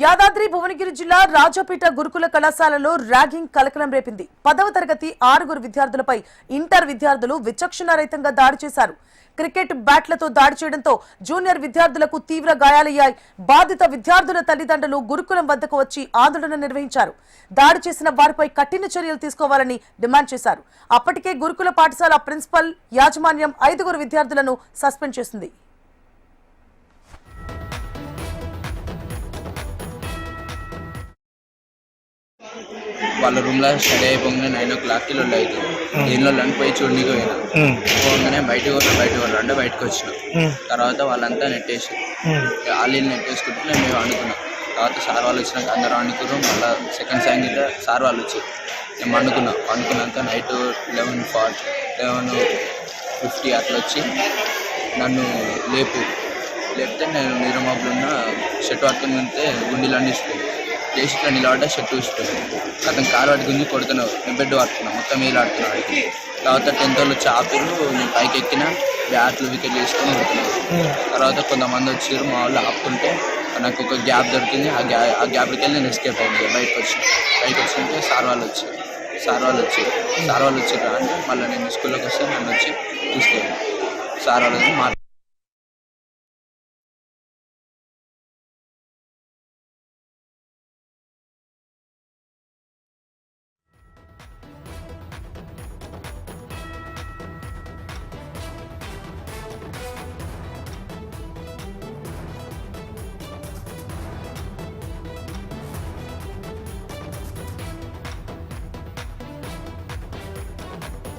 యాదాద్రి భువనగిరి జిల్లా రాజపేట గురుకుల కళాశాలలో ర్యాగింగ్ కలకలం రేపింది. 10వ తరగతి 6 విద్యార్థులపై ఇంటర్ విద్యార్థులు విచక్షణారహితంగా దాడి చేశారు. క్రికెట్ బ్యాట్లతో దాడి చేయడంతో జూనియర్ విద్యార్థులకు తీవ్ర గాయాలయ్యాయి. బాధిత విద్యార్థుల తల్లిదండ్రులు గురుకులం వద్దకు వచ్చి ఆందోళన నిర్వహించారు. దాడి చేసిన వారిపై కఠిన చర్యలు తీసుకోవాలని డిమాండ్ చేశారు. అప్పటికే గురుకుల పాఠశాల ప్రిన్సిపల్ యాజమాన్యం 5 విద్యార్థులను సస్పెండ్ చేసింది. వాళ్ళ రూమ్లో స్టడీ అయిపోగానే 9 o'clockకి లొల్లి అవుతుంది. దీనిలో లంచ్ పోయి చూడడానికి పోయినా పోగానే బయటకు అంటే బయటకు వచ్చినాం. తర్వాత వాళ్ళంతా నెట్టేసి వాళ్ళు నెట్టేసుకుంటే మేము అనుకున్నాం. తర్వాత సార్ వాళ్ళు వచ్చినాక అందరూ అనుకున్నాం. మళ్ళీ సెకండ్ సాంగ్ సార్ వాళ్ళు వచ్చి మేము అనుకున్నాక నైట్ 11:50 అట్లా వచ్చి నన్ను లేపితే నేను నీరమాబులు ఉన్న షర్ట్ పట్టుకుని ఉంటే గుండెలన్నీ ఇస్తుంది చేసి ఇట్లా నిలబడ్డా షర్ట్ ఇస్తుంది. అతను కారు పట్టి గుంజి కొడుతున్నావు, నేను బెడ్ పడుతున్నాను, మొత్తం వీలు ఆడుతున్నాడు. తర్వాత 10th వాళ్ళు చాపిరు, నేను పైకి ఎక్కిన బ్యాట్లు వికెట్ వేసుకొని కొడుతున్నాను. తర్వాత కొంతమంది వచ్చారు, మా వాళ్ళు ఆపుతుంటే నాకు ఒక గ్యాప్ దొరికింది. ఆ గ్యాప్కి వెళ్ళి నేను ఎస్కేప్ అయింది. బయటకు వచ్చింటే సార్ వాళ్ళు వచ్చారు అంటే మళ్ళీ నేను స్కూల్లోకి వస్తే నన్ను వచ్చి తీసుకెళ్ళాను. సార్ వాళ్ళు